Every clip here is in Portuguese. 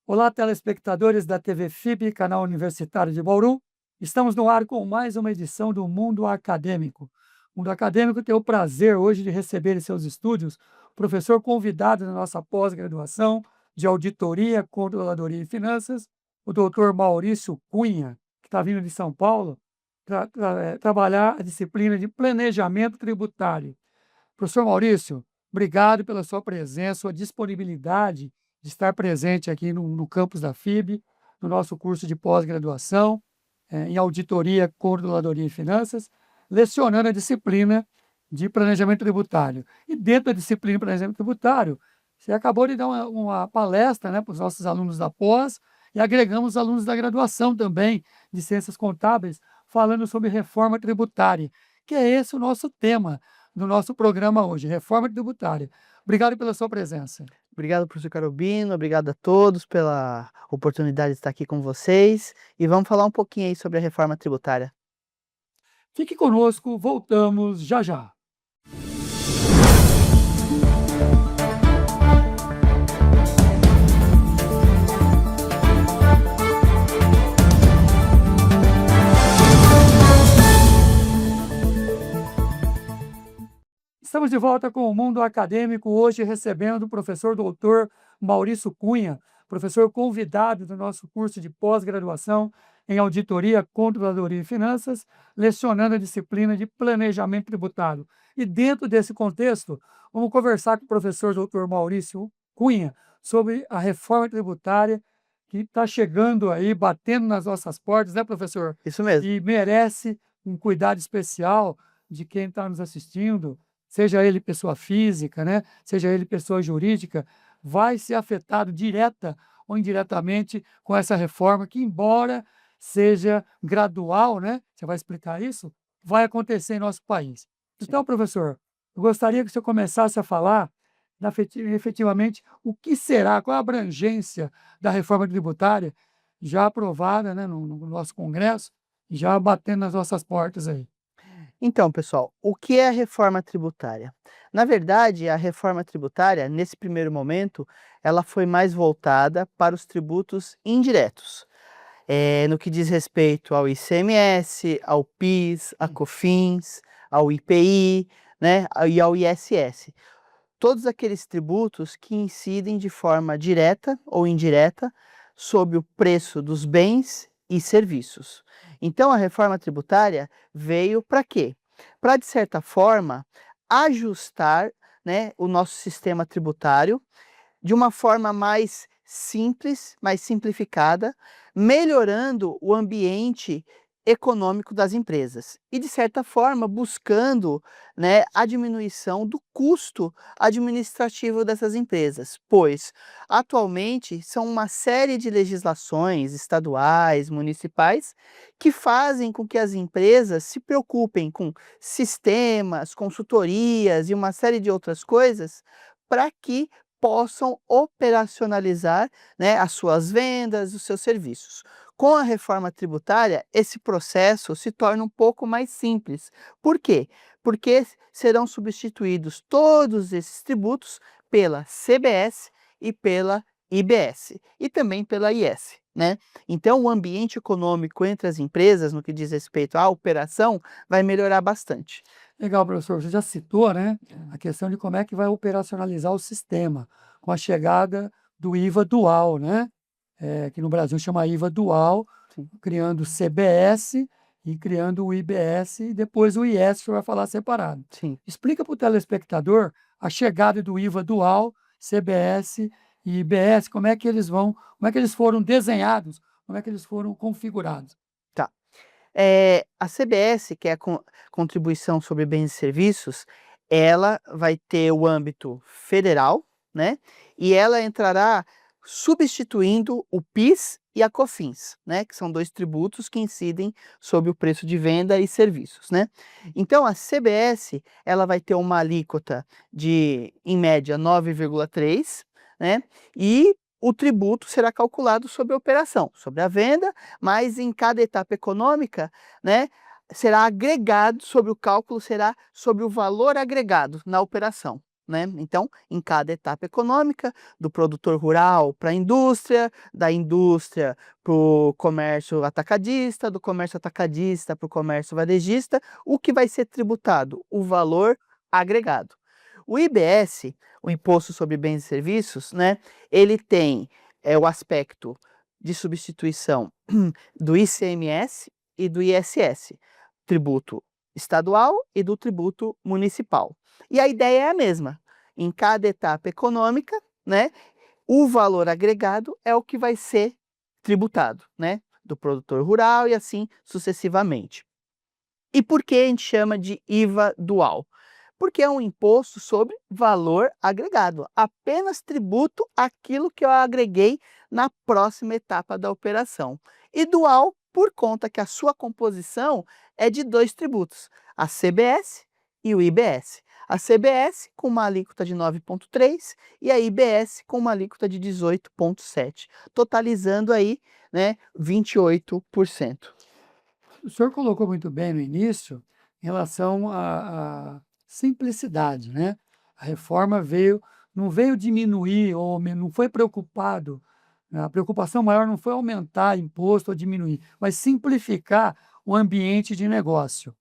Olá, telespectadores da TV FIB, canal Universitário de Bauru. Estamos no ar com mais uma edição do Mundo Acadêmico. O Mundo Acadêmico tem o prazer hoje de receber em seus estúdios o professor convidado da nossa pós-graduação de Auditoria, Controladoria e Finanças, o doutor Maurício Cunha, que está vindo de São Paulo, para trabalhar a disciplina de Planejamento Tributário. Professor Maurício, obrigado pela sua presença, sua disponibilidade de estar presente aqui no campus da FIB, no nosso curso de pós-graduação, em Auditoria, Controladoria e Finanças, lecionando a disciplina de Planejamento Tributário. E dentro da disciplina de Planejamento Tributário, você acabou de dar uma palestra, né, para os nossos alunos da pós e agregamos os alunos da graduação também, de Ciências Contábeis, falando sobre reforma tributária, que é esse o nosso tema do nosso programa hoje, reforma tributária. Obrigado pela sua presença. Obrigado, professor Carobino, obrigado a todos pela oportunidade de estar aqui com vocês e vamos falar um pouquinho aí sobre a reforma tributária. Fique conosco, voltamos já já. Estamos de volta com o Mundo Acadêmico, hoje recebendo o professor doutor Maurício Cunha, professor convidado do nosso curso de pós-graduação em Auditoria, Controladoria e Finanças, lecionando a disciplina de Planejamento Tributário. E dentro desse contexto, vamos conversar com o professor doutor Maurício Cunha sobre a reforma tributária que está chegando aí, batendo nas nossas portas, né, professor? Isso mesmo. E merece um cuidado especial de quem está nos assistindo, seja ele pessoa física, né, seja ele pessoa jurídica, vai ser afetado direta ou indiretamente com essa reforma que, embora seja gradual, né, você vai explicar isso, vai acontecer em nosso país. Então, professor, eu gostaria que o senhor começasse a falar efetivamente o que será, qual a abrangência da reforma tributária já aprovada, né, no nosso Congresso, já batendo nas nossas portas aí. Então, pessoal, o que é a reforma tributária? Na verdade, a reforma tributária, nesse primeiro momento, ela foi mais voltada para os tributos indiretos. No que diz respeito ao ICMS, ao PIS, a COFINS, ao IPI, né, e ao ISS. Todos aqueles tributos que incidem de forma direta ou indireta sobre o preço dos bens e serviços. Então, a reforma tributária veio para quê? Para, de certa forma, ajustar, né, o nosso sistema tributário de uma forma mais simples, mais simplificada, melhorando o ambiente econômico das empresas e, de certa forma, buscando, né, a diminuição do custo administrativo dessas empresas, pois atualmente são uma série de legislações estaduais, municipais, que fazem com que as empresas se preocupem com sistemas, consultorias e uma série de outras coisas para que possam operacionalizar, né, as suas vendas, os seus serviços. Com a reforma tributária, esse processo se torna um pouco mais simples. Por quê? Porque serão substituídos todos esses tributos pela CBS e pela IBS e também pela IS, né? Então, o ambiente econômico entre as empresas, no que diz respeito à operação, vai melhorar bastante. Legal, professor. Você já citou, né, a questão de como é que vai operacionalizar o sistema com a chegada do IVA dual, né? Que no Brasil chama IVA dual, Sim. criando o CBS e criando o IBS e depois o IS, que o senhor vai falar separado. Sim. Explica para o telespectador a chegada do IVA dual, CBS e IBS, como é que eles vão, como é que eles foram desenhados, como é que eles foram configurados. Tá. A CBS, que é a Contribuição sobre Bens e Serviços, ela vai ter o âmbito federal, né? E ela entrará substituindo o PIS e a COFINS, né? Que são dois tributos que incidem sobre o preço de venda e serviços, né? Então, a CBS, ela vai ter uma alíquota de, em média, 9,3, né? E o tributo será calculado sobre a operação, sobre a venda, mas em cada etapa econômica, né, será agregado, sobre o cálculo será sobre o valor agregado na operação. né? Então, em cada etapa econômica, do produtor rural para a indústria, da indústria para o comércio atacadista, do comércio atacadista para o comércio varejista, o que vai ser tributado? O valor agregado. O IBS, o Imposto sobre Bens e Serviços, né, ele tem o aspecto de substituição do ICMS e do ISS, tributo estadual e do tributo municipal. E a ideia é a mesma. Em cada etapa econômica, né, o valor agregado é o que vai ser tributado, né, do produtor rural e assim sucessivamente. E por que a gente chama de IVA dual? Porque é um imposto sobre valor agregado. Apenas tributo aquilo que eu agreguei na próxima etapa da operação. E dual por conta que a sua composição é de dois tributos, a CBS e o IBS. A CBS com uma alíquota de 9,3% e a IBS com uma alíquota de 18,7%, totalizando aí, né, 28%. O senhor colocou muito bem no início em relação à simplicidade, né? A reforma não veio diminuir ou não foi preocupado, né? A preocupação maior não foi aumentar imposto ou diminuir, mas simplificar o ambiente de negócio.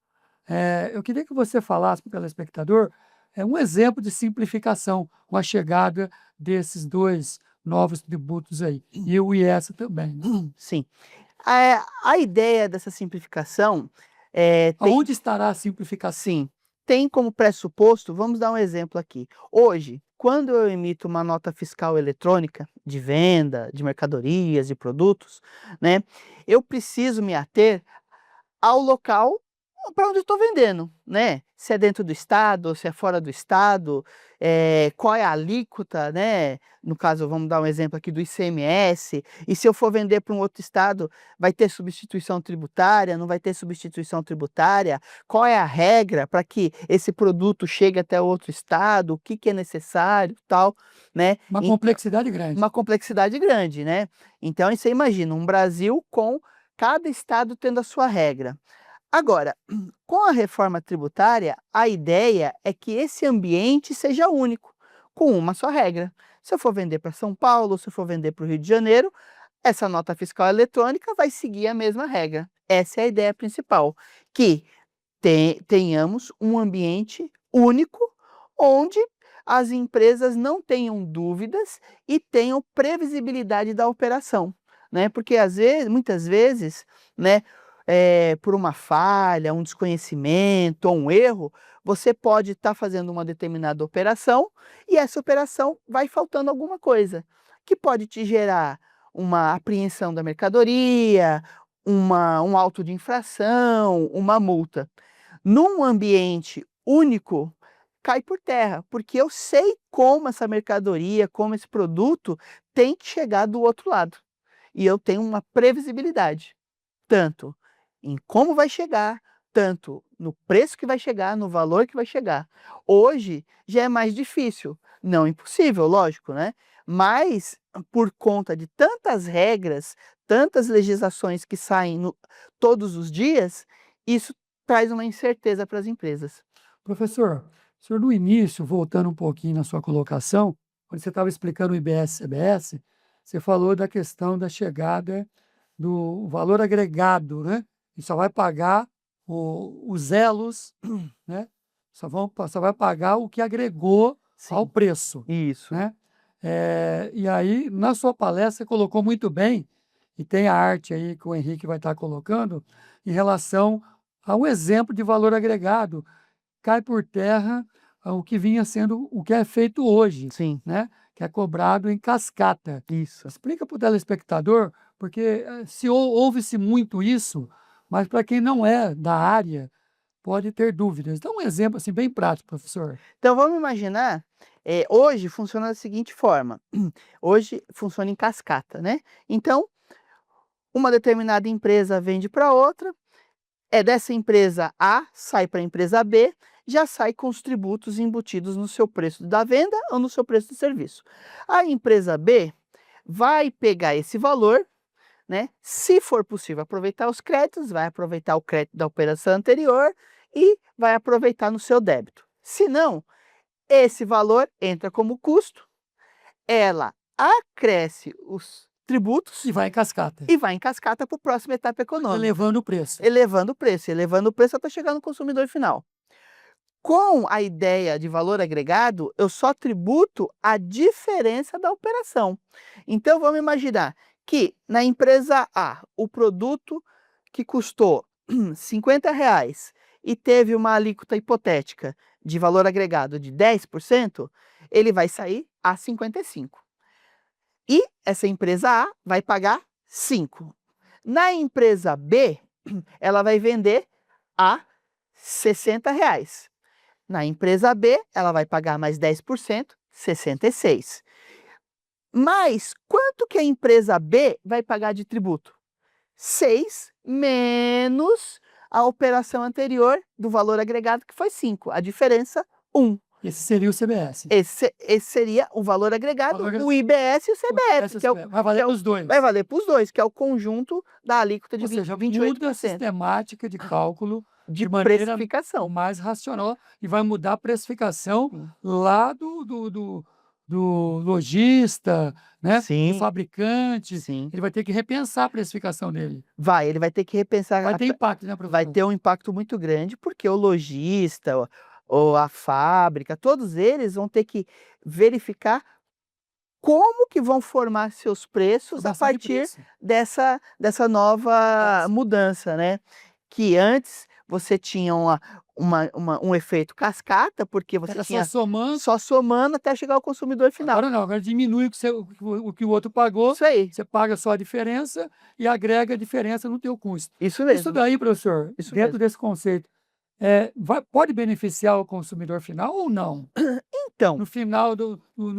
Eu queria que você falasse para o telespectador um exemplo de simplificação com a chegada desses dois novos tributos aí, e o IES também, né? Sim. A ideia dessa simplificação tem, Aonde estará a simplificação? sim, tem como pressuposto, vamos dar um exemplo aqui. Hoje, quando eu emito uma nota fiscal eletrônica de venda de mercadorias e produtos, né, eu preciso me ater ao local para onde eu estou vendendo, né? Se é dentro do estado, se é fora do estado, qual é a alíquota, né? No caso, vamos dar um exemplo aqui do ICMS, e se eu for vender para um outro estado, vai ter substituição tributária, não vai ter substituição tributária? Qual é a regra para que esse produto chegue até outro estado? O que que é necessário, tal, né? Uma complexidade grande. Uma complexidade grande, né? Então, aí você imagina, um Brasil com cada estado tendo a sua regra. Agora, com a reforma tributária, a ideia é que esse ambiente seja único, com uma só regra. Se eu for vender para São Paulo, se eu for vender para o Rio de Janeiro, essa nota fiscal eletrônica vai seguir a mesma regra. Essa é a ideia principal, que tenhamos um ambiente único, onde as empresas não tenham dúvidas e tenham previsibilidade da operação, né? Porque às vezes, muitas vezes, né, por uma falha, um desconhecimento ou um erro, você pode estar fazendo uma determinada operação e essa operação vai faltando alguma coisa, que pode te gerar uma apreensão da mercadoria, um auto de infração, uma multa. Num ambiente único, cai por terra, porque eu sei como essa mercadoria, como esse produto tem que chegar do outro lado. E eu tenho uma previsibilidade, tanto em como vai chegar, tanto no preço que vai chegar, no valor que vai chegar. Hoje já é mais difícil, não impossível, lógico, né? Mas por conta de tantas regras, tantas legislações que saem todos os dias, isso traz uma incerteza para as empresas. Professor, o senhor no início, voltando um pouquinho na sua colocação, quando você estava explicando o IBS-CBS, você falou da questão da chegada do valor agregado, né? E só vai pagar os elos, né? Só vai pagar o que agregou ao Sim, preço, isso. né? E aí, na sua palestra, você colocou muito bem, e tem a arte aí que o Henrique vai estar colocando, em relação a um exemplo de valor agregado. Cai por terra o que vinha sendo, o que é feito hoje, Sim, né? Que é cobrado em cascata. isso. Explica para o telespectador, porque ouve-se muito isso, mas para quem não é da área, pode ter dúvidas. Dá um exemplo assim bem prático, professor. Então vamos imaginar, hoje funciona da seguinte forma, hoje funciona em cascata, né? Então, uma determinada empresa vende para outra, dessa empresa A, sai para a empresa B, já sai com os tributos embutidos no seu preço da venda ou no seu preço do serviço. A empresa B vai pegar esse valor, né? Se for possível aproveitar os créditos, vai aproveitar o crédito da operação anterior e vai aproveitar no seu débito. Se não, esse valor entra como custo, ela acresce os tributos E vai em cascata, e vai em cascata para a próxima etapa econômica, elevando o preço. elevando o preço até chegar no consumidor final. Com a ideia de valor agregado, eu só tributo a diferença da operação. Então, vamos imaginar que na empresa A, o produto que custou R$ 50 e teve uma alíquota hipotética de valor agregado de 10%, ele vai sair a 55. E essa empresa A vai pagar 5. Na empresa B, ela vai vender a R$ 60. Na empresa B, ela vai pagar mais 10%, 66. Mas quanto que a empresa B vai pagar de tributo? 6 menos a operação anterior do valor agregado, que foi 5. A diferença, 1. Esse seria o CBS. Esse seria o valor agregado, o IBS e o CBS, que é o, vai valer para os dois. vai valer para os dois, que é o conjunto da alíquota de Ou seja, 28%. muda a sistemática de cálculo de maneira precificação. mais racional e vai mudar a precificação lá do lojista, né? Sim. Do fabricante. Sim. Ele vai ter que repensar a precificação dele. Ele vai ter que repensar. Vai ter impacto, né, professor? Vai ter um impacto muito grande, porque o lojista ou a fábrica, todos eles vão ter que verificar como que vão formar seus preços a partir dessa nova mudança, né? Que antes você tinha um efeito cascata, porque você tinha só somando até chegar ao consumidor final. Agora não, agora diminui o que o outro pagou. Isso aí. Você paga só a diferença e agrega a diferença no teu custo. Isso mesmo. Isso daí, professor, dentro desse conceito, pode beneficiar o consumidor final ou não? Então, no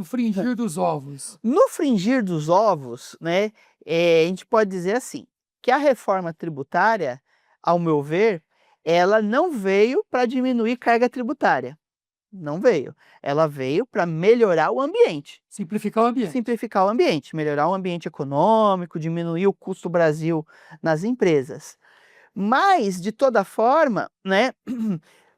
fringir dos ovos. No fringir dos ovos, né, a gente pode dizer assim, que a reforma tributária, ao meu ver, ela não veio para diminuir carga tributária. Não veio. Ela veio para melhorar o ambiente. Simplificar o ambiente. Simplificar o ambiente, melhorar o ambiente econômico, diminuir o custo Brasil nas empresas. Mas, de toda forma, né,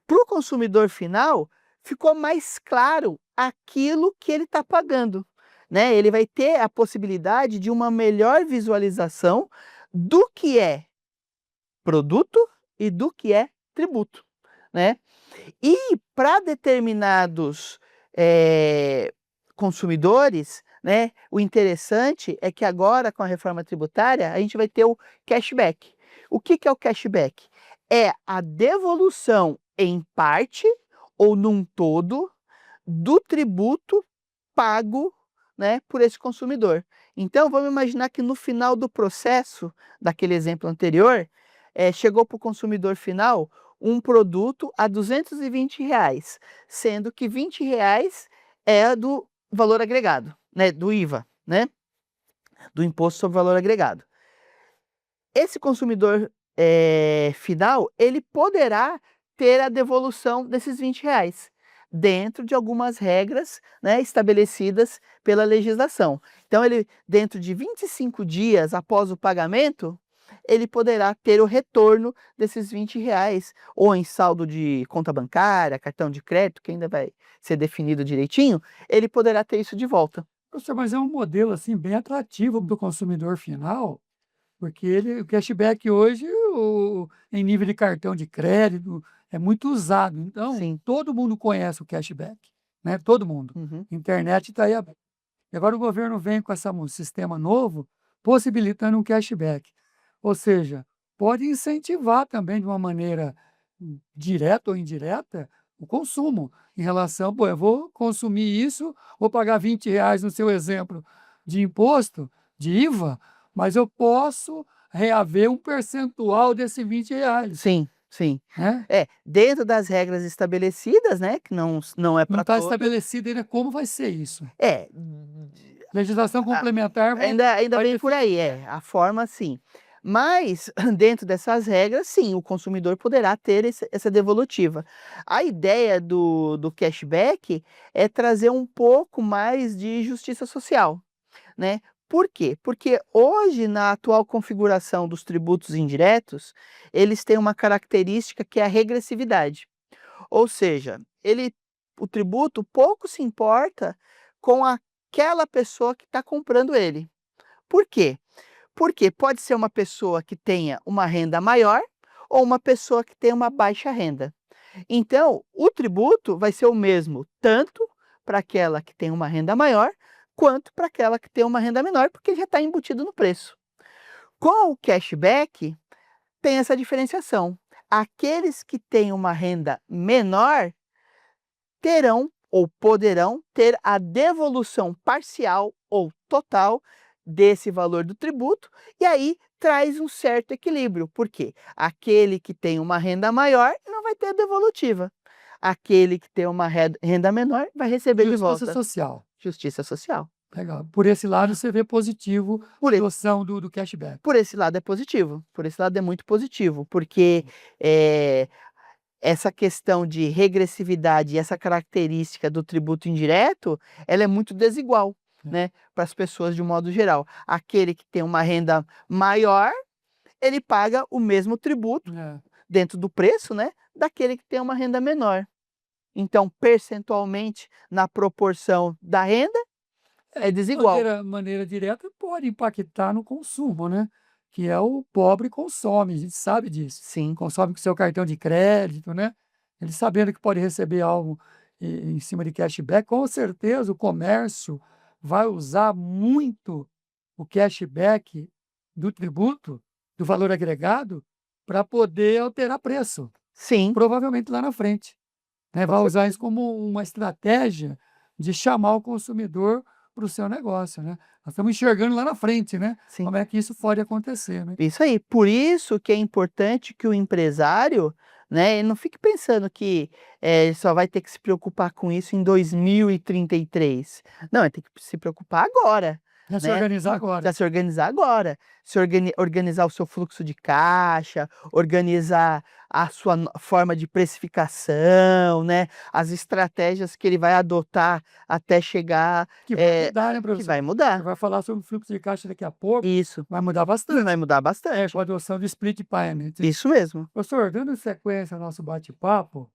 para o consumidor final, ficou mais claro aquilo que ele está pagando, né? Ele vai ter a possibilidade de uma melhor visualização do que é produto e do que é tributo, né? E para determinados consumidores, né, o interessante é que agora, com a reforma tributária, a gente vai ter o cashback. O que é o cashback? É a devolução em parte ou num todo do tributo pago, né, por esse consumidor. Então, vamos imaginar que no final do processo, daquele exemplo anterior, chegou para o consumidor final um produto a R$ 220, sendo que R$ 20 é do valor agregado, né, do IVA, né, do Imposto sobre Valor Agregado. Esse consumidor final, ele poderá ter a devolução desses R$ 20, dentro de algumas regras, né, estabelecidas pela legislação. Então, dentro de 25 dias após o pagamento, ele poderá ter o retorno desses R$ 20, ou em saldo de conta bancária, cartão de crédito, que ainda vai ser definido direitinho, ele poderá ter isso de volta. Professor, mas é um modelo assim, bem atrativo para o consumidor final, porque o cashback hoje, em nível de cartão de crédito, é muito usado. Então, Sim. todo mundo conhece o cashback, né? Todo mundo. Uhum. Internet está aí aberta. E agora o governo vem com um sistema novo, possibilitando um cashback. Ou seja, pode incentivar também de uma maneira direta ou indireta o consumo em relação, eu vou consumir isso, vou pagar R$ 20 no seu exemplo de imposto, de IVA, mas eu posso reaver um percentual desse R$ 20. Sim, sim. Né? Dentro das regras estabelecidas, né, que não é para Não está estabelecido ainda como vai ser isso. É. Legislação complementar ainda vem por aí, a forma sim. Mas, dentro dessas regras, sim, o consumidor poderá ter essa devolutiva. A ideia do cashback é trazer um pouco mais de justiça social, né? Por quê? Porque hoje, na atual configuração dos tributos indiretos, eles têm uma característica que é a regressividade. Ou seja, ele o tributo pouco se importa com aquela pessoa que está comprando ele. Por quê? Porque pode ser uma pessoa que tenha uma renda maior ou uma pessoa que tenha uma baixa renda. Então, o tributo vai ser o mesmo tanto para aquela que tem uma renda maior, quanto para aquela que tem uma renda menor, porque ele já está embutido no preço. Com o cashback, tem essa diferenciação. Aqueles que têm uma renda menor terão ou poderão ter a devolução parcial ou total desse valor do tributo, e aí traz um certo equilíbrio, porque aquele que tem uma renda maior não vai ter devolutiva. Aquele que tem uma renda menor vai receber de Justiça volta. social. Justiça social. Legal. Por esse lado, você vê positivo Por a esse, adoção do cashback. por esse lado é positivo, por esse lado é muito positivo, porque essa questão de regressividade e essa característica do tributo indireto, ela é muito desigual, né, para as pessoas de um modo geral. Aquele que tem uma renda maior, ele paga o mesmo tributo dentro do preço, né, daquele que tem uma renda menor. Então, percentualmente, na proporção da renda, é desigual. Maneira direta pode impactar no consumo, né? Que é o pobre consome, a gente sabe disso. Sim. Consome com seu cartão de crédito, né? Ele sabendo que pode receber algo em cima de cashback, com certeza o comércio vai usar muito o cashback do tributo, do valor agregado, para poder alterar preço, Sim. provavelmente lá na frente, né? Vai usar isso como uma estratégia de chamar o consumidor para o seu negócio, né? Nós estamos enxergando lá na frente, né? Sim. Como é que isso pode acontecer, né? Isso aí. Por isso que é importante que o empresário, né, ele não fique pensando que ele só vai ter que se preocupar com isso em 2033. Não, ele tem que se preocupar agora. Já se Né? organizar agora. Já se organizar agora. Se organizar o seu fluxo de caixa, organizar a sua forma de precificação, né? As estratégias que ele vai adotar até chegar. Que vai mudar, né, Que professor? vai Você mudar. vai falar sobre o fluxo de caixa daqui a pouco. Isso. Vai mudar bastante. Vai mudar bastante. Com a adoção do split payment. Isso mesmo. Professor, dando sequência ao nosso bate-papo,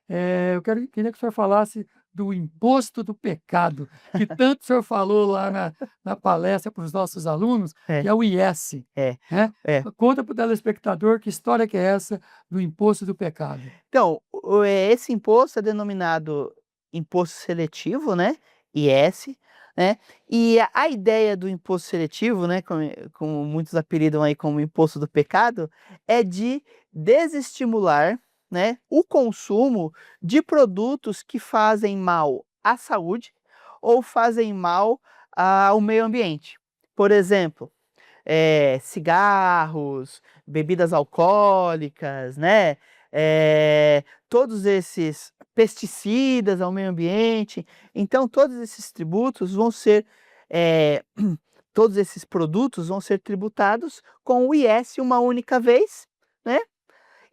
eu queria que o senhor falasse do imposto do pecado, que tanto o senhor falou lá na palestra para os nossos alunos, que é o IS. Né? Conta para o telespectador que história que é essa do imposto do pecado. Então, esse imposto é denominado imposto seletivo, né? IS, né? E a ideia do imposto seletivo, né, como muitos apelidam aí como imposto do pecado, é de desestimular, né, o consumo de produtos que fazem mal à saúde ou fazem mal ao meio ambiente. Por exemplo, cigarros, bebidas alcoólicas, né? Todos esses pesticidas ao meio ambiente. Então, todos esses tributos vão ser, todos esses produtos vão ser tributados com o IS uma única vez, né?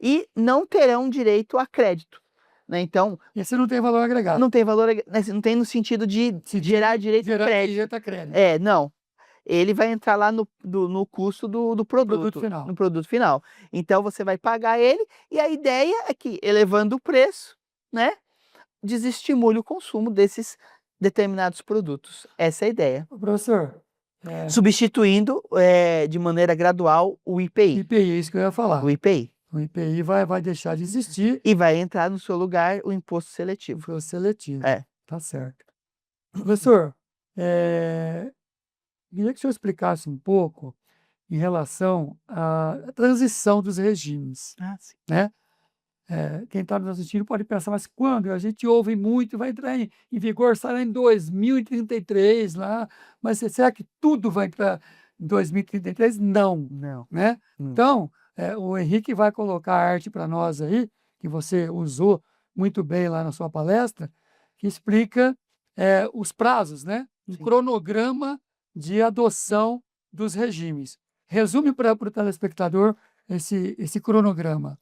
E não terão direito a crédito, né? Então, esse não tem valor agregado. Não tem valor, não tem no sentido de gerar direito a crédito. Não. Ele vai entrar lá no custo do produto final. No produto final. Então, você vai pagar ele, e a ideia é que, elevando o preço, né, desestimule o consumo desses determinados produtos. Essa é a ideia. Professor, substituindo de maneira gradual o IPI. IPI, é isso que eu ia falar. O IPI. O IPI vai deixar de existir. E vai entrar no seu lugar o imposto seletivo. Imposto seletivo. É. Tá certo. Professor, queria que o senhor explicasse um pouco em relação à transição dos regimes. Sim. Né? Quem está nos assistindo pode pensar, mas quando? A gente ouve muito, vai entrar em vigor, será em 2033 lá, mas será que tudo vai entrar em 2033? Não. Né? Então, o Henrique vai colocar a arte para nós aí, que você usou muito bem lá na sua palestra, que explica os prazos, né? Um cronograma de adoção dos regimes. Resume para o telespectador esse cronograma.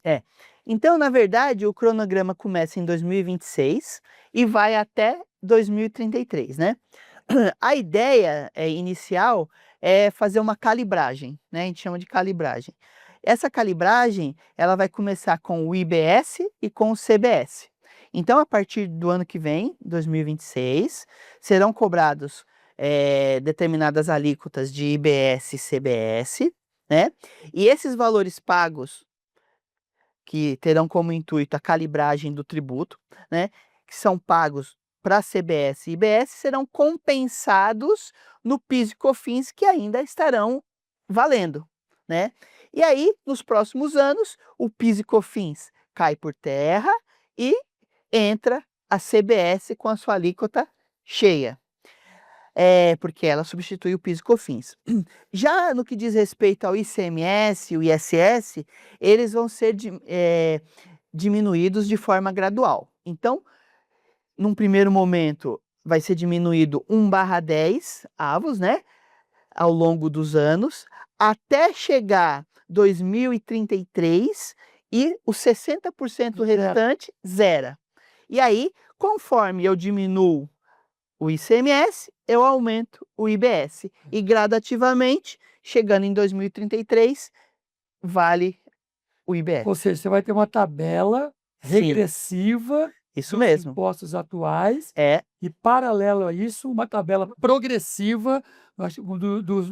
Então, na verdade, o cronograma começa em 2026 e vai até 2033, né? A ideia inicial é fazer uma calibragem, né? A gente chama de calibragem. Essa calibragem, ela vai começar com o IBS e com o CBS. Então, a partir do ano que vem, 2026, serão cobrados determinadas alíquotas de IBS e CBS, né? E esses valores pagos, que terão como intuito a calibragem do tributo, né? Que são pagos para CBS e IBS, serão compensados no PIS e COFINS, que ainda estarão valendo, né? E aí, nos próximos anos, o PIS e COFINS cai por terra e entra a CBS com a sua alíquota cheia. Porque ela substitui o PIS e COFINS. Já no que diz respeito ao ICMS e o ISS, eles vão ser diminuídos de forma gradual. Então, num primeiro momento, vai ser diminuído 1/10 avos, né, ao longo dos anos, até chegar 2033 e os 60% restante zera. E aí, conforme eu diminuo o ICMS, eu aumento o IBS. E gradativamente, chegando em 2033, vale o IBS. Ou seja, você vai ter uma tabela Sim, regressiva isso dos mesmo. impostos atuais É, e, paralelo a isso, uma tabela progressiva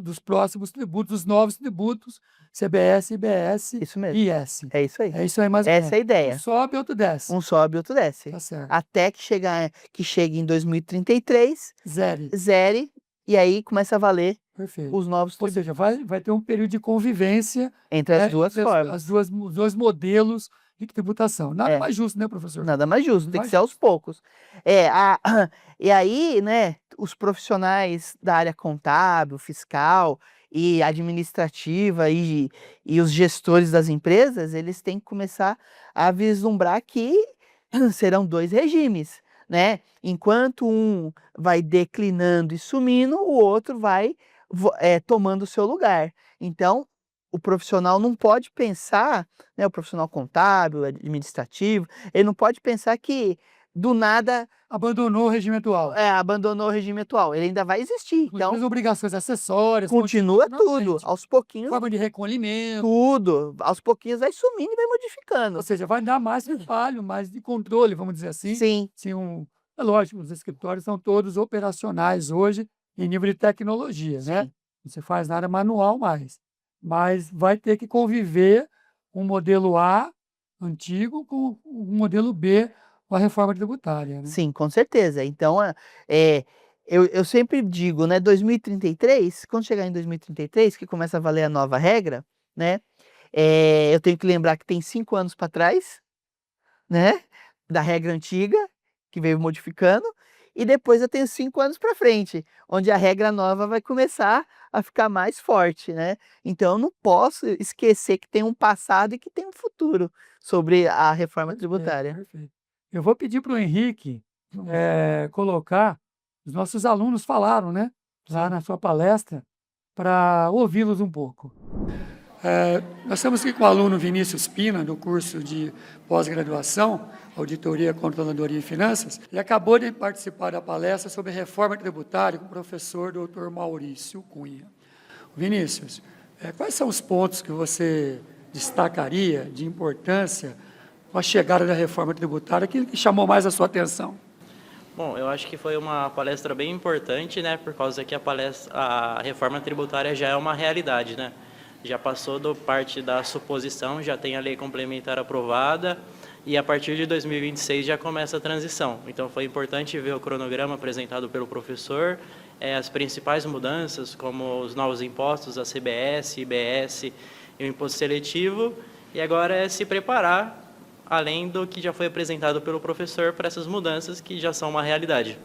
dos próximos tributos, dos novos tributos, CBS, IBS isso mesmo. e IS. É isso aí. É isso aí, mais ou Essa é a menos. Um ideia. sobe, outro desce. Um sobe, outro desce. Tá certo. Até que chegue em 2033, Zere. zere, e aí começa a valer Perfeito. os novos Ou tributos seja, vai ter um período de convivência entre as duas entre formas. os dois modelos de tributação. Nada É. mais justo, né, professor? Nada mais justo, tem que Mais ser aos poucos. E aí, né, os profissionais da área contábil, fiscal e administrativa e os gestores das empresas, eles têm que começar a vislumbrar que serão dois regimes, né? Enquanto um vai declinando e sumindo, o outro vai tomando o seu lugar. Então, o profissional não pode pensar, né, o profissional contábil, administrativo, ele não pode pensar que do nada abandonou o regime atual. abandonou o regime atual. Ele ainda vai existir. Então, As obrigações acessórias, continua tudo, naturalmente. aos pouquinhos, Forma de recolhimento. tudo, aos pouquinhos vai sumindo e vai modificando. Ou seja, vai dar mais trabalho, mais de controle, vamos dizer assim. Sim, É lógico, os escritórios são todos operacionais hoje em nível de tecnologia, né? sim. Não se faz nada manual mais. Mas vai ter que conviver um modelo A antigo com o modelo B com a reforma tributária, né? Sim, com certeza. Então, eu sempre digo, né, 2033, quando chegar em 2033, que começa a valer a nova regra, né, eu tenho que lembrar que tem 5 anos para trás, né, da regra antiga, que veio modificando, e depois eu tenho 5 anos para frente, onde a regra nova vai começar a ficar mais forte, né. Então eu não posso esquecer que tem um passado e que tem um futuro sobre a reforma tributária. Perfeito. Eu vou pedir para o Henrique colocar, os nossos alunos falaram, né, lá Sim. na sua palestra, para ouvi-los um pouco. Nós estamos aqui com o aluno Vinícius Pina, do curso de pós-graduação, Auditoria, Controladoria e Finanças, e acabou de participar da palestra sobre reforma tributária com o professor Dr. Maurício Cunha. Vinícius, quais são os pontos que você destacaria de importância com a chegada da reforma tributária, aquilo que chamou mais a sua atenção? Bom, eu acho que foi uma palestra bem importante, né, por causa que a reforma tributária já é uma realidade, né? Já passou da parte da suposição, já tem a lei complementar aprovada e a partir de 2026 já começa a transição. Então foi importante ver o cronograma apresentado pelo professor, as principais mudanças, como os novos impostos, a CBS, IBS e o imposto seletivo, e agora é se preparar, além do que já foi apresentado pelo professor, para essas mudanças que já são uma realidade.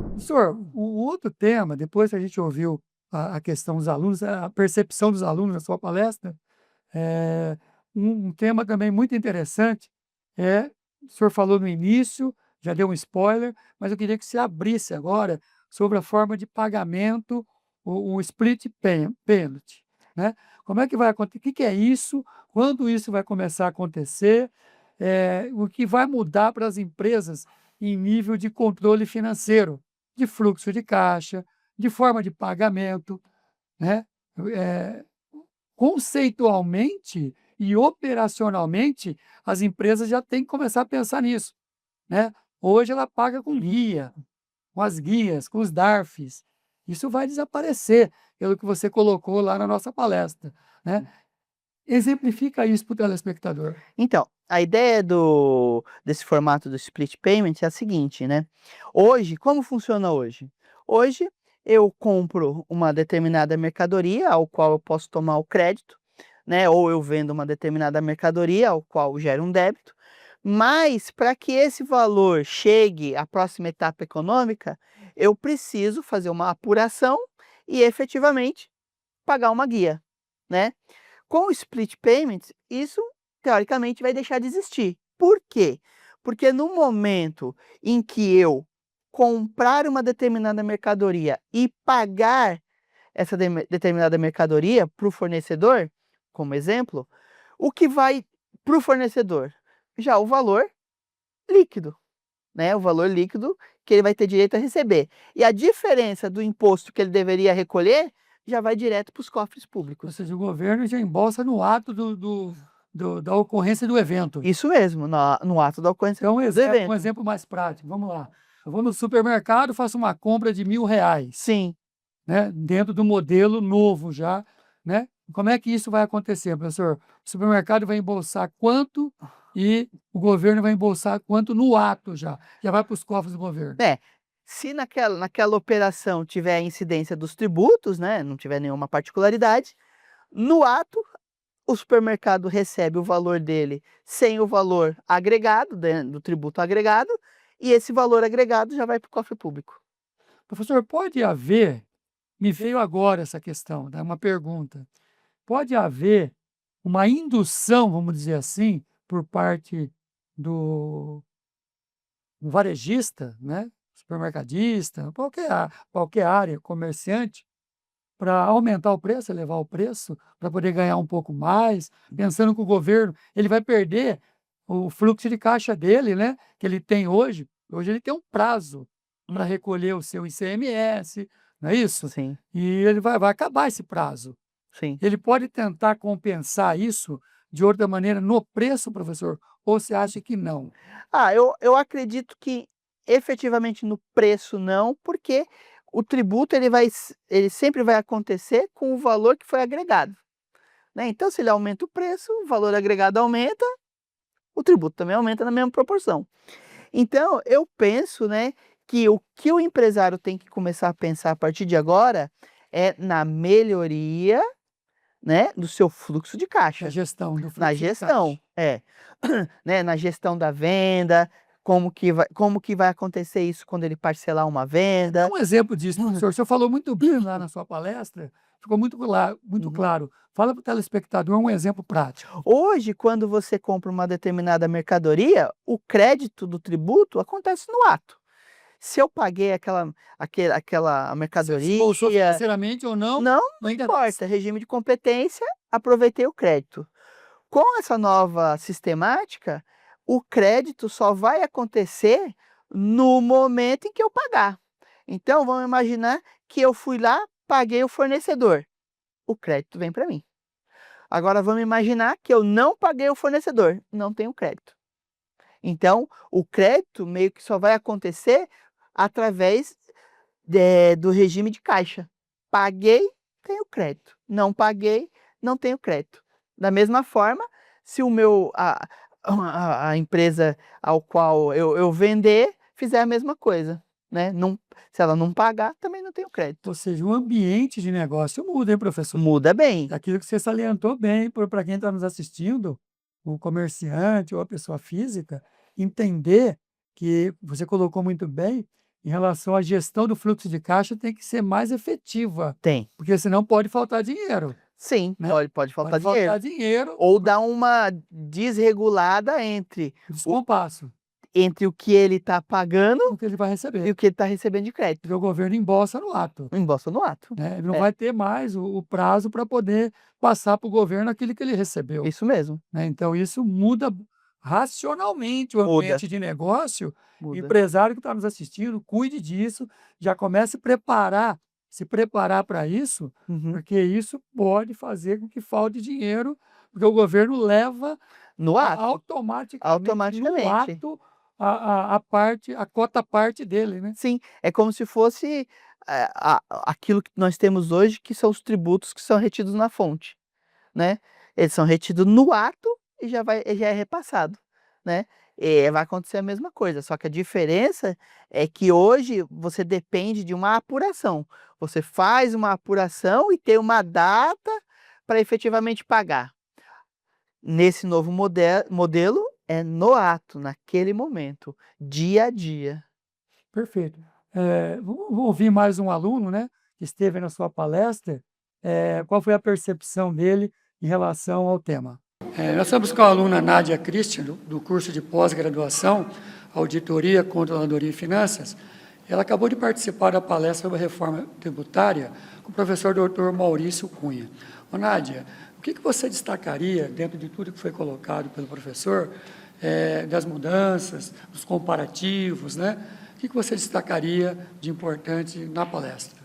Professor, o outro tema, depois que a gente ouviu a questão dos alunos, a percepção dos alunos na sua palestra, um tema também muito interessante o senhor falou no início, já deu um spoiler, mas eu queria que você abrisse agora sobre a forma de pagamento, o split payment, né? Como é que vai acontecer? O que que é isso? Quando isso vai começar a acontecer? O que vai mudar para as empresas em nível de controle financeiro, de fluxo de caixa, de forma de pagamento, né? Conceitualmente e operacionalmente, as empresas já têm que começar a pensar nisso, né? Hoje ela paga com guia, com as guias, com os DARFs. Isso vai desaparecer, pelo que você colocou lá na nossa palestra, né. Exemplifica isso para o telespectador. Então, a ideia desse formato do split payment é a seguinte, né? Hoje, como funciona hoje? Hoje eu compro uma determinada mercadoria ao qual eu posso tomar o crédito, né? Ou eu vendo uma determinada mercadoria ao qual gera um débito, mas para que esse valor chegue à próxima etapa econômica, eu preciso fazer uma apuração e efetivamente pagar uma guia, né? Com o split payment, isso teoricamente vai deixar de existir. Por quê? Porque no momento em que eu comprar uma determinada mercadoria e pagar essa determinada mercadoria para o fornecedor, como exemplo, o que vai para o fornecedor? Já o valor líquido, né? O valor líquido que ele vai ter direito a receber. E a diferença do imposto que ele deveria recolher já vai direto para os cofres Ou públicos. seja, o governo já embolsa no ato da ocorrência do evento. Isso mesmo, no ato da ocorrência Então, do um evento. exemplo mais prático, vamos lá. Eu vou no supermercado, faço uma compra de R$ 1.000, Sim. né, dentro do modelo novo já, né. Como é que isso vai acontecer, professor? O supermercado vai embolsar quanto e o governo vai embolsar quanto no ato já vai para os cofres do governo. É, se naquela operação tiver a incidência dos tributos, né, não tiver nenhuma particularidade, no ato o supermercado recebe o valor dele sem o valor agregado, do tributo agregado, e esse valor agregado já vai para o cofre público. Professor, pode haver, me veio agora essa questão, né, uma pergunta, pode haver uma indução, vamos dizer assim, por parte do varejista, né, supermercadista, qualquer área, comerciante, para aumentar o preço, elevar o preço, para poder ganhar um pouco mais, pensando que o governo ele vai perder o fluxo de caixa dele, né, que ele tem hoje. Hoje ele tem um prazo para recolher o seu ICMS, não é isso? Sim, E ele vai acabar esse prazo. sim. Ele pode tentar compensar isso de outra maneira no preço, professor, ou você acha que não? Ah, eu acredito que efetivamente no preço não, porque o tributo ele sempre vai acontecer com o valor que foi agregado, né. Então se ele aumenta o preço, o valor agregado aumenta, o tributo também aumenta na mesma proporção. Então eu penso, né, que o empresário tem que começar a pensar a partir de agora é na melhoria, né, do seu fluxo de A caixa. gestão do Na fluxo de gestão, caixa. é. Né, na gestão da venda, como que vai acontecer isso quando ele parcelar uma Dá venda. um exemplo disso, professor. O senhor falou muito bem lá na sua palestra, ficou muito Uhum. claro. Fala para o telespectador um exemplo prático. Hoje, quando você compra uma determinada mercadoria, o crédito do tributo acontece no ato. Se eu paguei aquela Se embolsou mercadoria, financeiramente ou não, não não interessa. importa, regime de competência, aproveitei o crédito. Com essa nova sistemática, o crédito só vai acontecer no momento em que eu pagar. Então, vamos imaginar que eu fui lá, paguei o fornecedor, o crédito vem para mim. Agora vamos imaginar que eu não paguei o fornecedor, não tenho crédito. Então, o crédito meio que só vai acontecer através do regime de caixa. Paguei, tenho crédito. Não paguei, não tenho crédito. Da mesma forma, se a empresa ao qual eu vender fizer a mesma coisa, né? Não, se ela não pagar, também não tenho crédito. Ou seja, o ambiente de negócio muda, hein, professor? Muda bem. Aquilo que você salientou bem, para quem está nos assistindo, o comerciante ou a pessoa física, entender que você colocou muito bem, em relação à gestão do fluxo de caixa tem que ser mais efetiva, Tem. porque senão pode faltar dinheiro, Sim, né? pode faltar Pode dinheiro. faltar dinheiro, Ou dar uma desregulada entre descompasso, o que ele está pagando o que ele vai e receber, o que ele está recebendo de crédito. porque o governo embolsa no ato, Embolsa no ato. né? Ele não É, vai ter mais o prazo para poder passar para o governo aquilo que ele recebeu. isso mesmo. Né, então isso muda racionalmente o Muda, ambiente de negócio. O muda. empresário que está nos assistindo, cuide disso, já comece a se preparar para isso, Uhum. porque isso pode fazer com que falte dinheiro, porque o governo leva No ato, automaticamente no automaticamente. ato a cota parte dele, né? Sim, é como se fosse aquilo que nós temos hoje, que são os tributos que são retidos na fonte, né? Eles são retidos no ato e já é repassado, né? E vai acontecer a mesma coisa, só que a diferença é que hoje você depende de uma apuração. Você faz uma apuração e tem uma data para efetivamente pagar. Nesse novo modelo é no ato, naquele momento, dia a dia. Perfeito. Vamos ouvir mais um aluno, né, que esteve na sua palestra. Qual foi a percepção dele em relação ao tema? Nós estamos com a aluna Nádia Christian, do curso de pós-graduação, Auditoria, Controladoria e Finanças. Ela acabou de participar da palestra sobre a reforma tributária com o professor Dr. Maurício Cunha. Ô, Nádia, o que você destacaria, dentro de tudo que foi colocado pelo professor, das mudanças, dos comparativos, né? O que você destacaria de importante na palestra?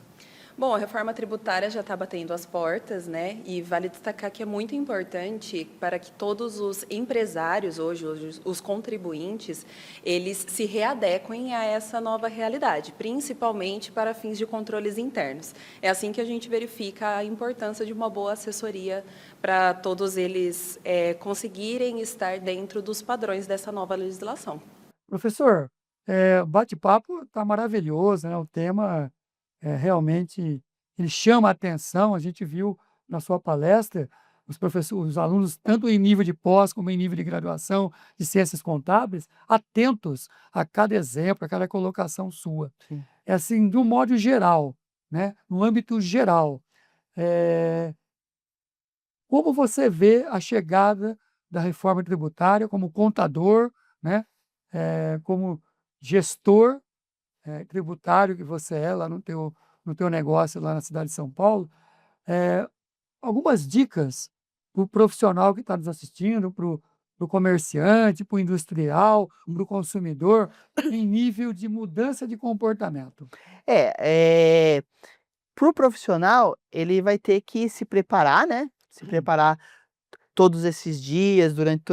Bom, a reforma tributária já está batendo as portas, né? E vale destacar que é muito importante para que todos os empresários hoje, os contribuintes, eles se readequem a essa nova realidade, principalmente para fins de controles internos. É assim que a gente verifica a importância de uma boa assessoria para todos eles conseguirem estar dentro dos padrões dessa nova legislação. Professor, o bate-papo está maravilhoso, né? O tema realmente ele chama a atenção. A gente viu na sua palestra os alunos, tanto em nível de pós como em nível de graduação de ciências contábeis, atentos a cada exemplo, a cada colocação sua. Sim. É assim, de um modo geral, né? No âmbito geral. Como você vê a chegada da reforma tributária como contador, né? Como gestor tributário que você é lá no teu negócio lá na cidade de São Paulo, algumas dicas para o profissional que está nos assistindo, para o comerciante, para o industrial, para o consumidor, em nível de mudança de comportamento. Para o profissional, ele vai ter que se preparar, né? Se preparar todos esses dias, durante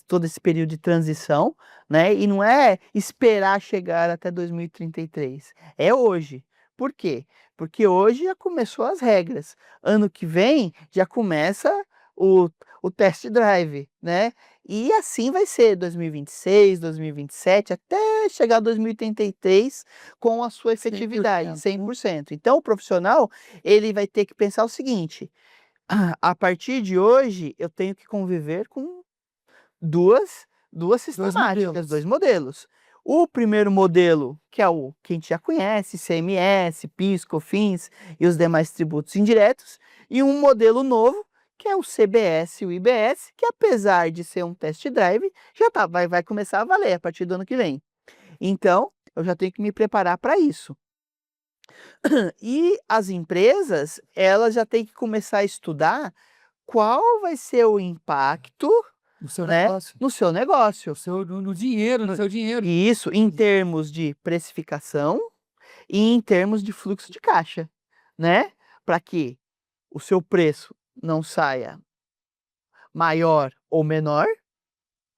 todo esse período de transição, né? E não é esperar chegar até 2033, é hoje. Por quê? Porque hoje já começou as regras. Ano que vem já começa o, o test drive, né? E assim vai ser 2026, 2027, até chegar 2033 com a sua efetividade, 100%. Então, o profissional, ele vai ter que pensar o seguinte: a partir de hoje, eu tenho que conviver com duas sistemáticas, dois modelos. O primeiro modelo, que é o que a gente já conhece, ICMS, PIS, COFINS e os demais tributos indiretos, e um modelo novo, que é o CBS e o IBS, que apesar de ser um test drive, vai começar a valer a partir do ano que vem. Então, eu já tenho que me preparar para isso. E as empresas, elas já têm que começar a estudar qual vai ser o impacto, No seu né, negócio, no seu negócio. no dinheiro, no seu dinheiro. Isso em termos de precificação e em termos de fluxo de caixa, né? Para que o seu preço não saia maior ou menor,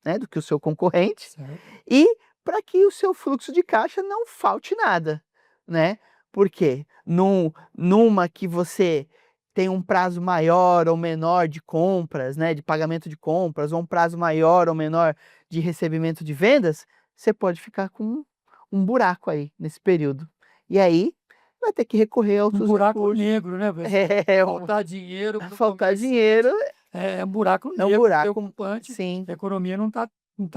né, do que o seu concorrente, Certo. e para que o seu fluxo de caixa não falte nada, né? Porque numa que você tem um prazo maior ou menor de compras, né, de pagamento de compras, ou um prazo maior ou menor de recebimento de vendas, você pode ficar com um buraco aí nesse período. E aí vai ter que recorrer a Um outros buraco recursos. negro, né, professor? É, Faltar dinheiro pro faltar comerciante dinheiro é um buraco é um negro, buraco, preocupante. sim. A economia não tá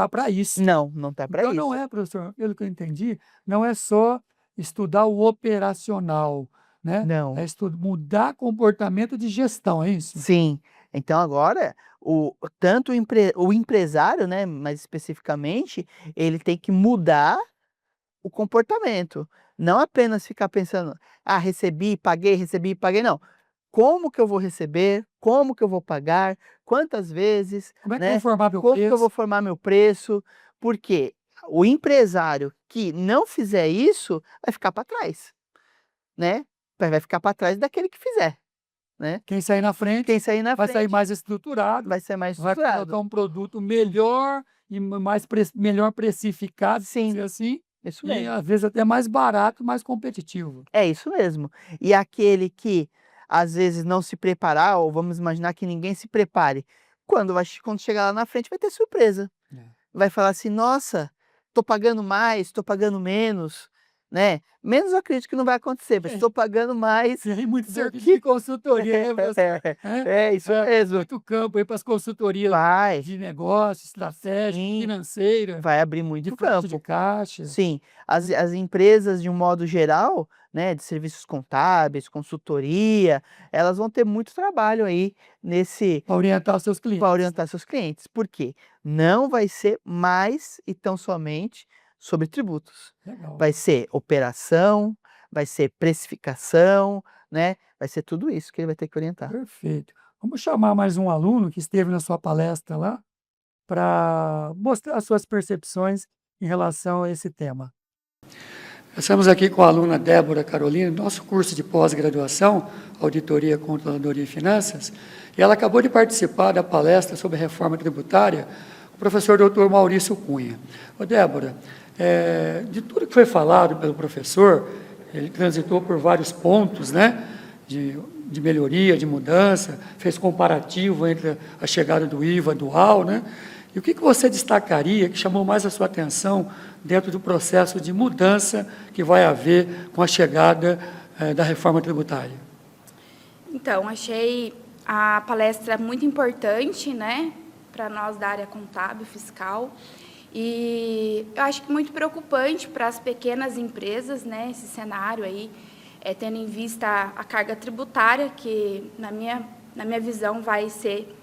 para isso. Não tá para Então isso. não é, professor, pelo que eu entendi, não é só estudar o operacional, né? Não. Mudar comportamento de gestão, é isso? Sim. Então agora, tanto o empresário, né, mais especificamente, ele tem que mudar o comportamento. Não apenas ficar pensando: "Ah, recebi, paguei", não. Como que eu vou receber? Como que eu vou pagar? Quantas vezes, Como é que eu vou né? formar meu Como que eu vou preço? formar meu preço? Porque o empresário que não fizer isso, vai ficar para trás, né? Vai ficar para trás daquele que fizer, né? Quem sair na frente Quem sair na vai sair frente mais estruturado, vai ser mais vai estruturado. colocar um produto melhor e melhor precificado, Sim. dizer assim, Isso e mesmo. às vezes até mais barato, mais competitivo. É isso mesmo. E aquele que às vezes não se preparar, ou vamos imaginar que ninguém se prepare, quando chegar lá na frente vai ter surpresa. É. Vai falar assim: "Nossa, tô pagando mais, tô pagando menos", né. Menos eu acredito que não vai acontecer, mas tô pagando mais Tem muito do serviço que de consultoria, né, professor? é isso mesmo. Muito campo aí para as consultorias Vai, de negócio, estratégia, sim, financeira, vai abrir de muito fluxo de campo. caixa, Sim, as empresas de um modo geral, né, de serviços contábeis, consultoria, elas vão ter muito trabalho aí nesse para orientar os seus para clientes. orientar seus clientes. Por quê? Não vai ser mais e tão somente sobre tributos. Legal, Vai ser operação, vai ser precificação, né, vai ser tudo isso que ele vai ter que orientar. perfeito. Vamos chamar mais um aluno que esteve na sua palestra lá, para mostrar as suas percepções em relação a esse tema. Estamos aqui com a aluna Débora Carolina, nosso curso de pós-graduação, Auditoria, Controladoria e Finanças, e ela acabou de participar da palestra sobre reforma tributária, o professor Dr. Maurício Cunha. Ô Débora, de tudo que foi falado pelo professor, ele transitou por vários pontos, né, de melhoria, de mudança, fez comparativo entre a chegada do IVA dual, né? E o que você destacaria, que chamou mais a sua atenção dentro do processo de mudança que vai haver com a chegada da reforma tributária? Então, achei a palestra muito importante, né, para nós da área contábil, fiscal, e eu acho que muito preocupante para as pequenas empresas, né, esse cenário aí, tendo em vista a carga tributária, que na minha visão vai ser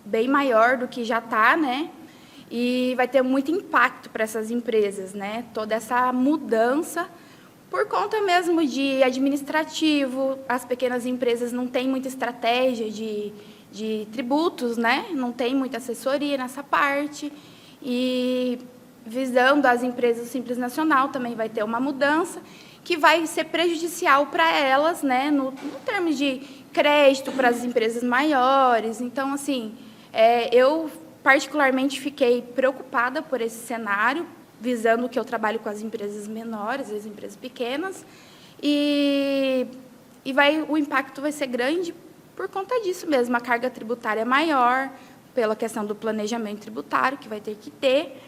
bem maior do que já está, né, e vai ter muito impacto para essas empresas, né, toda essa mudança por conta mesmo de administrativo. As pequenas empresas não têm muita estratégia de tributos, né? Não tem muita assessoria nessa parte. E visando as empresas do Simples Nacional também vai ter uma mudança que vai ser prejudicial para elas, né? No termos de crédito para as empresas maiores. Então, assim, eu particularmente fiquei preocupada por esse cenário, visando que eu trabalho com as empresas menores, as empresas pequenas, e o impacto vai ser grande por conta disso mesmo, a carga tributária é maior, pela questão do planejamento tributário, que vai ter que ter,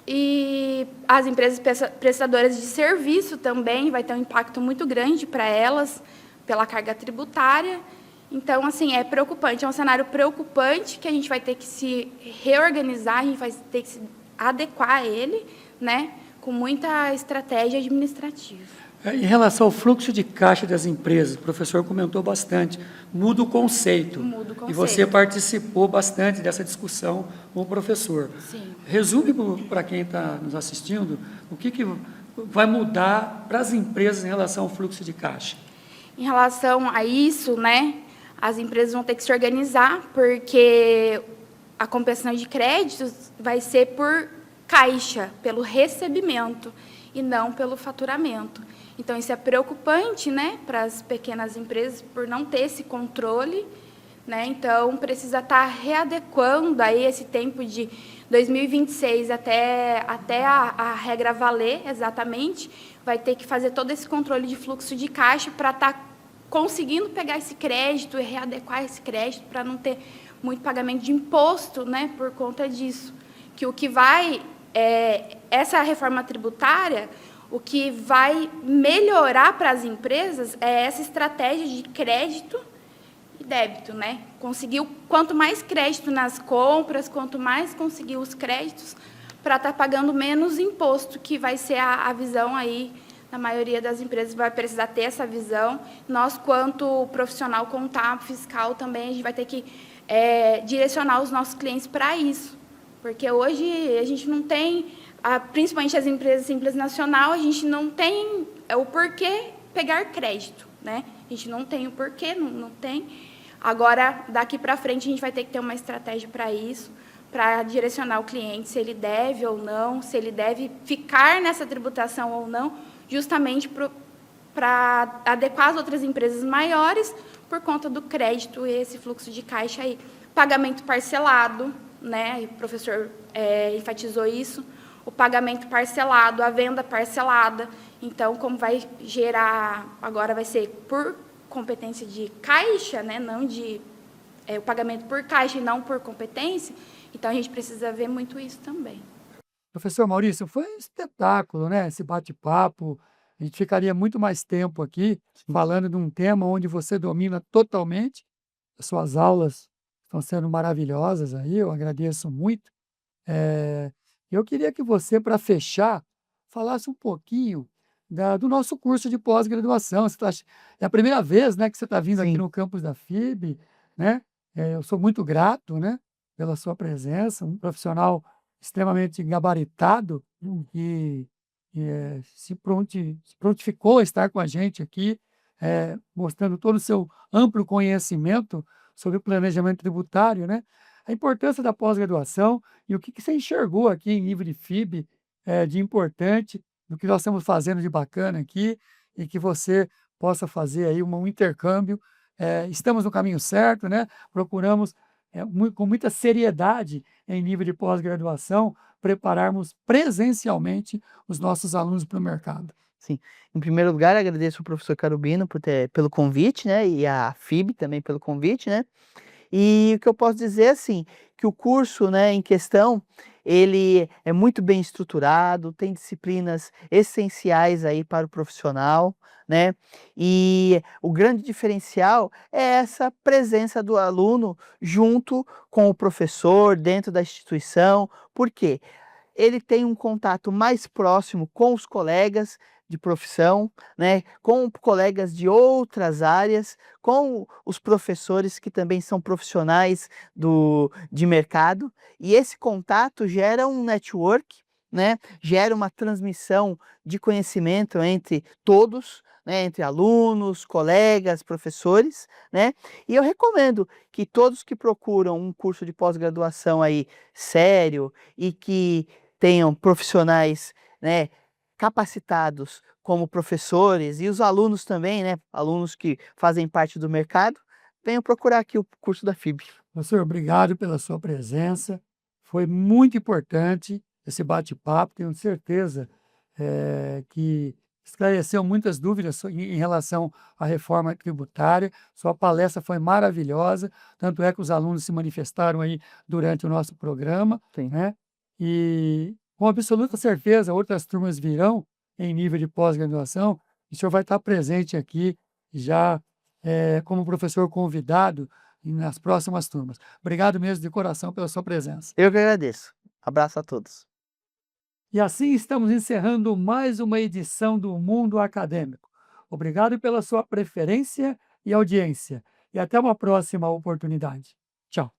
e as empresas prestadoras de serviço também vai ter um impacto muito grande para elas, pela carga tributária. Então, assim, é preocupante, é um cenário preocupante que a gente vai ter que se reorganizar, a gente vai ter que se adequar a ele, né, com muita estratégia administrativa. Em relação ao fluxo de caixa das empresas, o professor comentou bastante, muda o conceito. Muda o conceito. E você participou bastante dessa discussão com o professor. Sim. Resume para quem está nos assistindo o que vai mudar para as empresas em relação ao fluxo de caixa. Em relação a isso, né, as empresas vão ter que se organizar, porque a compensação de créditos vai ser por caixa, pelo recebimento, e não pelo faturamento. Então, isso é preocupante, né, para as pequenas empresas, por não ter esse controle, né? Então, precisa estar readequando aí esse tempo de 2026 até a regra valer exatamente, vai ter que fazer todo esse controle de fluxo de caixa para estar conseguindo pegar esse crédito e readequar esse crédito para não ter muito pagamento de imposto, né, por conta disso. Que o que vai, essa reforma tributária, o que vai melhorar para as empresas é essa estratégia de crédito e débito, né? Conseguir quanto mais crédito nas compras, quanto mais conseguir os créditos, para estar pagando menos imposto, que vai ser a visão aí. A maioria das empresas vai precisar ter essa visão. Nós, quanto profissional contábil, fiscal, também, a gente vai ter que direcionar os nossos clientes para isso. Porque hoje a gente não tem, principalmente as empresas Simples Nacional, a gente não tem o porquê pegar crédito, né? A gente não tem o porquê, não tem. Agora, daqui para frente, a gente vai ter que ter uma estratégia para isso, para direcionar o cliente, se ele deve ou não, se ele deve ficar nessa tributação ou não, justamente para adequar as outras empresas maiores por conta do crédito e esse fluxo de caixa aí. Pagamento parcelado, né? O professor enfatizou isso, o pagamento parcelado, a venda parcelada. Então, como vai gerar, agora vai ser por competência de caixa, né? Não de o pagamento por caixa e não por competência. Então, a gente precisa ver muito isso também. Professor Maurício, foi um espetáculo, né? Esse bate-papo. A gente ficaria muito mais tempo aqui falando de um tema onde você domina totalmente. As suas aulas estão sendo maravilhosas aí, eu agradeço muito. Eh, eu queria que você, para fechar, falasse um pouquinho do nosso curso de pós-graduação. É a primeira vez, né, que você está vindo aqui Sim. no campus da FIB, né? Eu sou muito grato, né, pela sua presença, um profissional extremamente gabaritado e, se prontificou a estar com a gente aqui, mostrando todo o seu amplo conhecimento sobre o planejamento tributário, né? A importância da pós-graduação e o que você enxergou aqui em nível de FIB, de importante, do que nós estamos fazendo de bacana aqui, e que você possa fazer aí um intercâmbio. Estamos no caminho certo, né? Procuramos, com muita seriedade, em nível de pós-graduação, prepararmos presencialmente os nossos alunos para o mercado. Sim. Em primeiro lugar, agradeço o professor Carubino pelo convite, né, e a FIB também pelo convite, né. E o que eu posso dizer, assim, que o curso, né, em questão, ele é muito bem estruturado, tem disciplinas essenciais aí para o profissional, né, e o grande diferencial é essa presença do aluno junto com o professor, dentro da instituição. Por quê? Ele tem um contato mais próximo com os colegas de profissão, né, com colegas de outras áreas, com os professores que também são profissionais de mercado, e esse contato gera um network, né, gera uma transmissão de conhecimento entre todos, né, entre alunos, colegas, professores, né, e eu recomendo que todos que procuram um curso de pós-graduação aí sério e que tenham profissionais, né, capacitados como professores e os alunos também, né, alunos que fazem parte do mercado, venham procurar aqui o curso da FIB. Professor, obrigado pela sua presença. Foi muito importante esse bate-papo. Tenho certeza, que esclareceu muitas dúvidas em relação à reforma tributária. Sua palestra foi maravilhosa, tanto é que os alunos se manifestaram aí durante o nosso programa, Sim. né? E com absoluta certeza outras turmas virão em nível de pós-graduação, e o senhor vai estar presente aqui já, como professor convidado nas próximas turmas. Obrigado mesmo de coração pela sua presença. Eu que agradeço. Abraço a todos. E assim estamos encerrando mais uma edição do Mundo Acadêmico. Obrigado pela sua preferência e audiência. E até uma próxima oportunidade. Tchau.